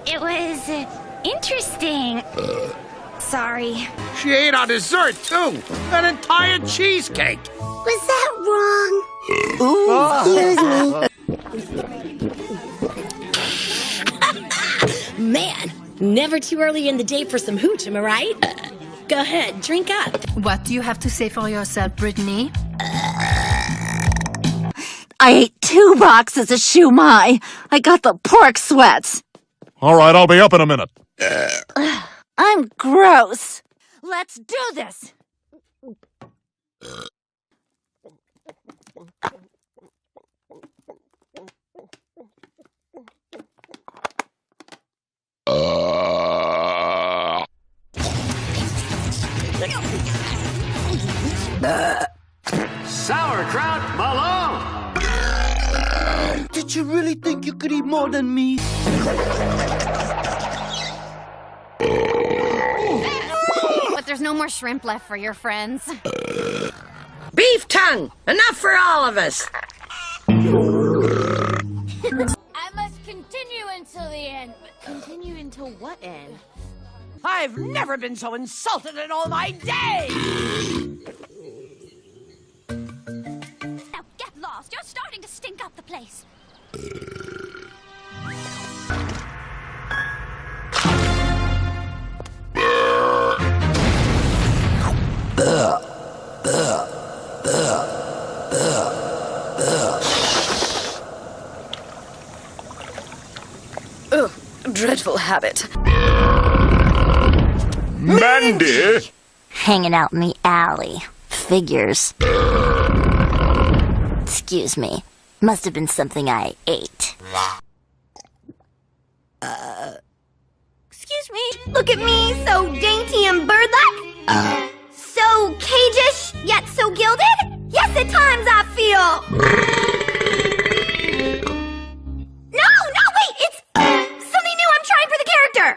It was interesting. Sorry. She ate our dessert, too. An entire cheesecake. Was that wrong? Ooh, excuse me. Man, never too early in the day for some hooch, am I right? Go ahead, drink up. What do you have to say for yourself, Brittany? I ate 2 boxes of shumai. I got the pork sweats. All right, I'll be up in a minute. I'm gross. Let's do this. Sauerkraut Malone! Did you really think you could eat more than me? But there's no more shrimp left for your friends. Beef tongue! Enough for all of us! I must continue until the end. Continue until what end? I've never been so insulted in all my days! Now get lost. You're starting to stink up the place. Ugh, dreadful habit. Mandy! Hanging out in the alley. Figures. Excuse me. Must have been something I ate. Excuse me? Look at me, so dainty and bird-like? So cage-ish, yet so gilded? Yes, at times I feel... No, wait, it's something new I'm trying for the character.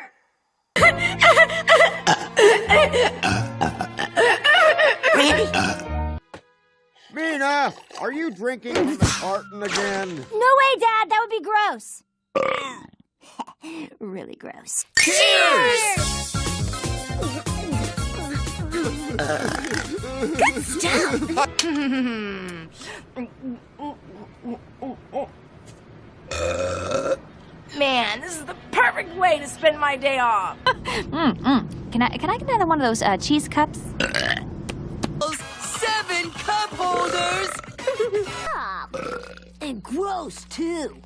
Mina, are you drinking from the carton again? No way, Dad, that would be gross. Really gross. Cheers! Good stuff. Man, this is the perfect way to spend my day off. Can I get another one of those cheese cups? 7 cup holders! And gross, too.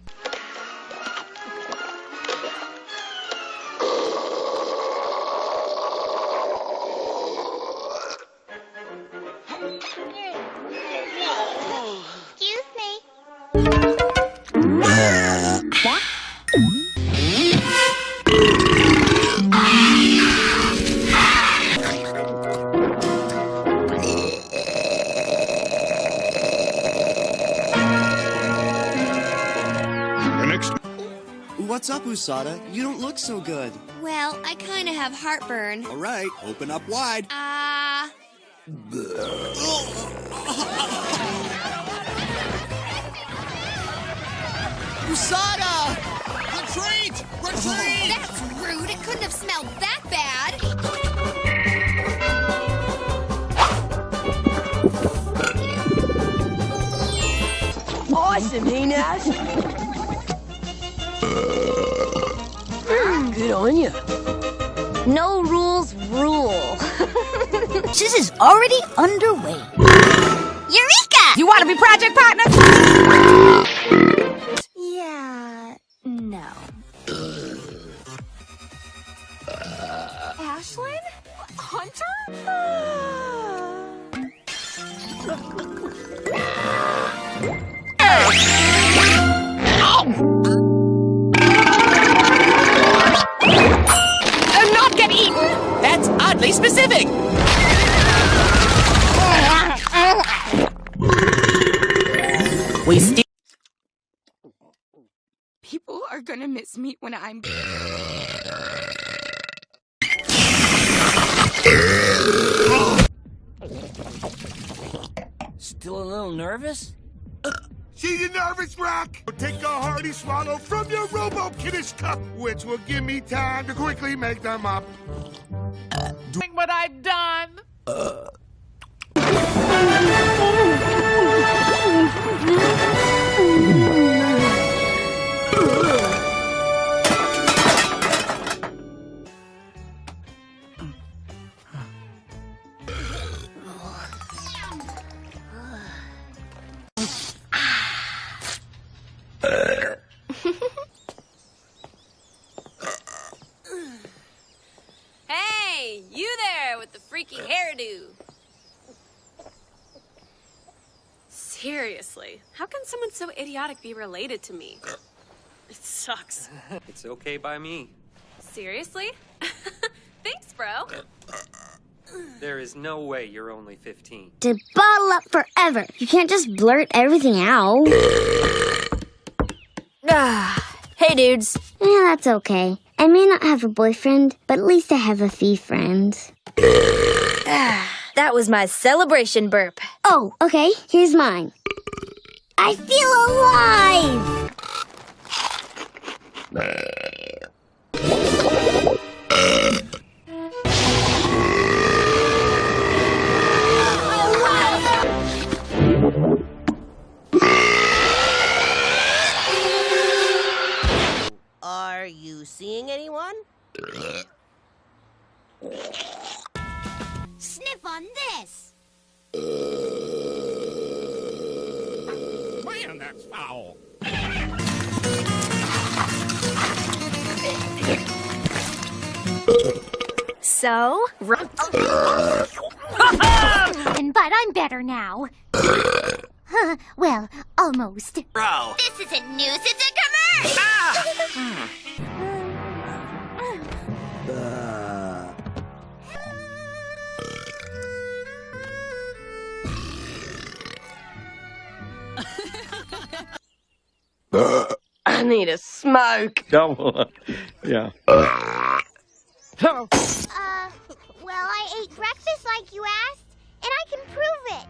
Excuse me. What's up, Usada? You don't look so good. Well, I kind of have heartburn. All right, open up wide. Usada! Retreat! Retreat! That's rude. It couldn't have smelled that bad. Awesome, hey, Nash? Good on you. No rules rule. This is already underway. Eureka! You want to be project partners? Yeah, no. Ashlyn? Hunter? Not get eaten! That's oddly specific! We still... People are gonna miss me when I'm... Still a little nervous? See you nervous, Rock? Take a hearty swallow from your robo-kiddish cup, which will give me time to quickly make them up. Doing what I've done. Hey, you there with the freaky hairdo. Seriously, how can someone so idiotic be related to me? It sucks. It's okay by me. Seriously? Thanks, bro. There is no way you're only 15. To bottle up forever. You can't just blurt everything out. Hey, dudes. Yeah, that's okay. I may not have a boyfriend, but at least I have a few friends. That was my celebration burp. Oh, okay. Here's mine. I feel alive! Are you seeing anyone? Sniff on this! Man, that's foul. So, But I'm better now. Well, almost. Bro. This isn't news, it's a commercial! I need a smoke. Yeah. Well, I ate breakfast like you asked, and I can prove it.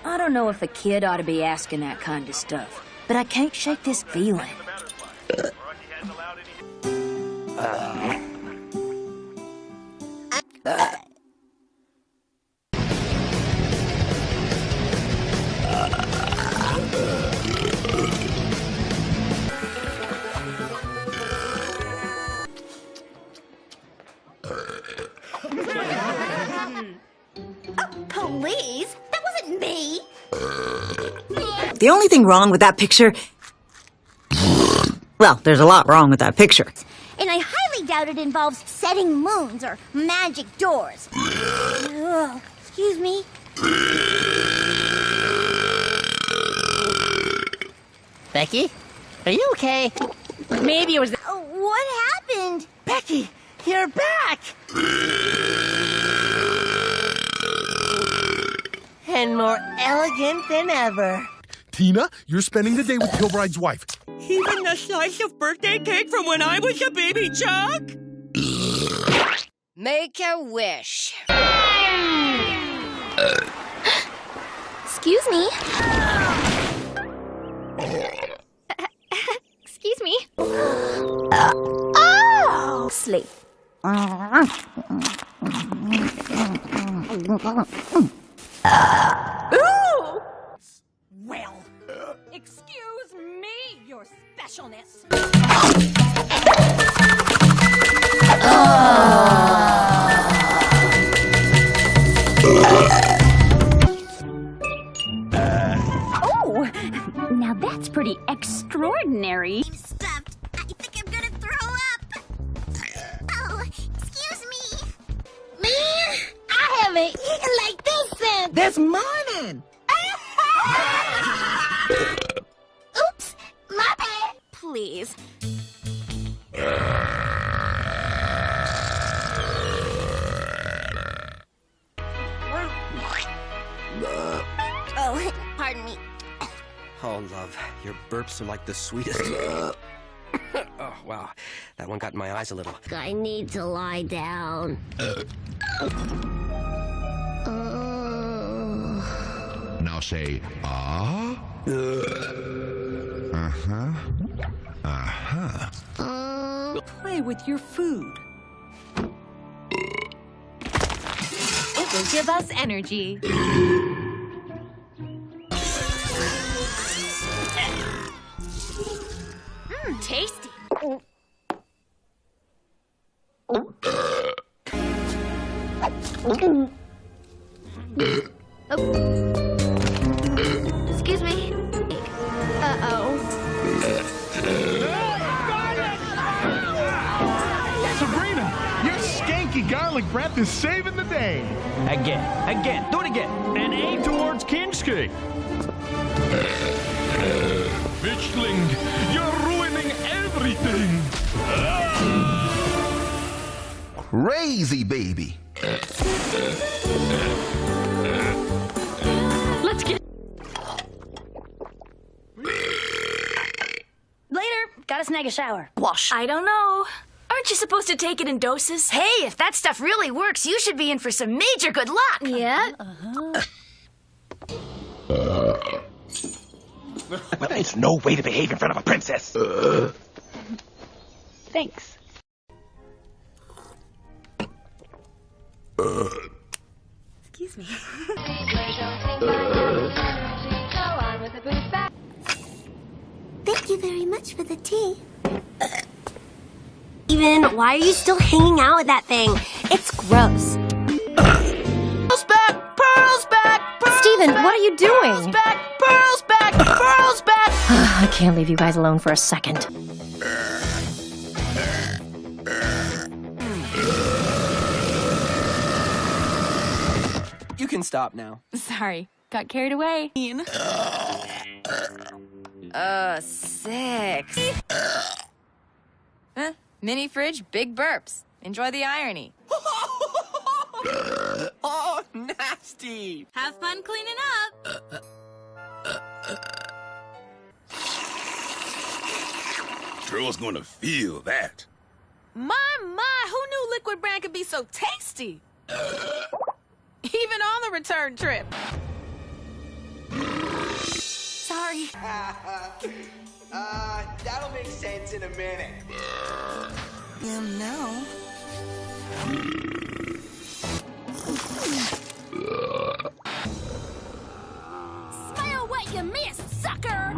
I don't know if a kid ought to be asking that kind of stuff, but I can't shake this feeling. Please? That wasn't me. The only thing wrong with that picture... Well, there's a lot wrong with that picture. And I highly doubt it involves setting moons or magic doors. Ugh, excuse me. Becky, are you okay? Maybe it was. What happened? Becky, you're back. And more elegant than ever. Tina, you're spending the day with Kilbride's wife. Even the slice of birthday cake from when I was a baby Chuck? Make a wish. Excuse me. Excuse me. Oh! Sleep. Ooh! Well, excuse me, your specialness. Oh, now that's pretty extraordinary. I'm stuffed. I think I'm gonna throw up. Oh, excuse me. Me? I haven't eaten like this since. This morning. Oops, my bad. Please. Oh, pardon me. Oh, love, Your burps are like the sweetest. Oh, wow. That one got in my eyes a little. I need to lie down. Now say, ah. Uh-huh. Uh-huh. Play with your food. It will give us energy. Tasty. Excuse me. Uh-oh. Sabrina, your skanky garlic breath is saving the day. Again, do it again. And aim towards Kinski. Bitchling, you're ruining everything. Crazy baby. Let's get... Later. Gotta snag a shower. Wash. I don't know. Aren't you supposed to take it in doses? Hey, if that stuff really works, you should be in for some major good luck. Yeah? Well, there's no way to behave in front of a princess. Thanks. Excuse me. Thank you very much for the tea. Steven, why are you still hanging out with that thing? It's gross. Pearls back! Pearls back! Pearls Steven, back, what are you doing? Pearls back! Pearls back! Pearls back! I can't leave you guys alone for a second. You can stop now. Sorry, got carried away. 6. Mini fridge, big burps. Enjoy the irony. Oh, nasty! Have fun cleaning up. Girl's gonna feel that. My, who knew Liquid Brand could be so tasty? Even on the return trip. Sorry. That'll make sense in a minute. Now. Smell what you missed, sucker!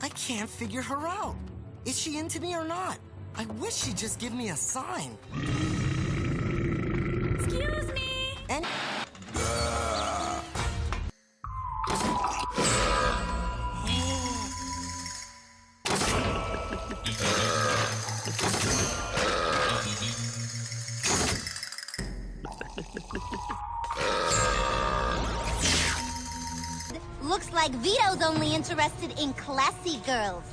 I can't figure her out. Is she into me or not? I wish she'd just give me a sign. Excuse me. And Looks like Vito's only interested in classy girls.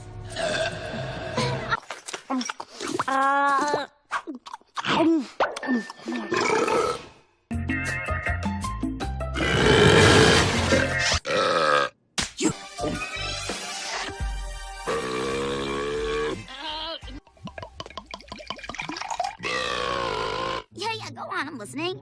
Yeah, go on, I'm listening.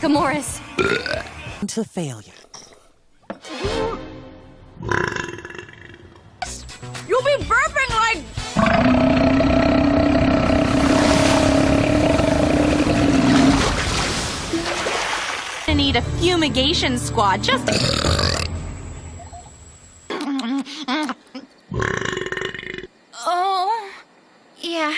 Morris. To failure. You'll be burping like... I need a fumigation squad just to... Oh, yeah.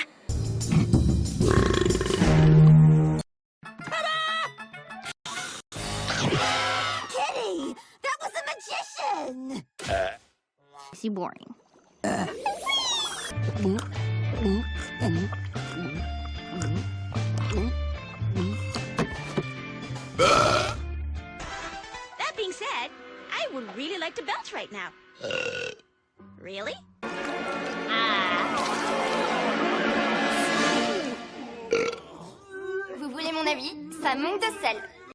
Is he boring? That being said, I would really like to belch right now. Really? Vous voulez mon avis? Ça manque de sel.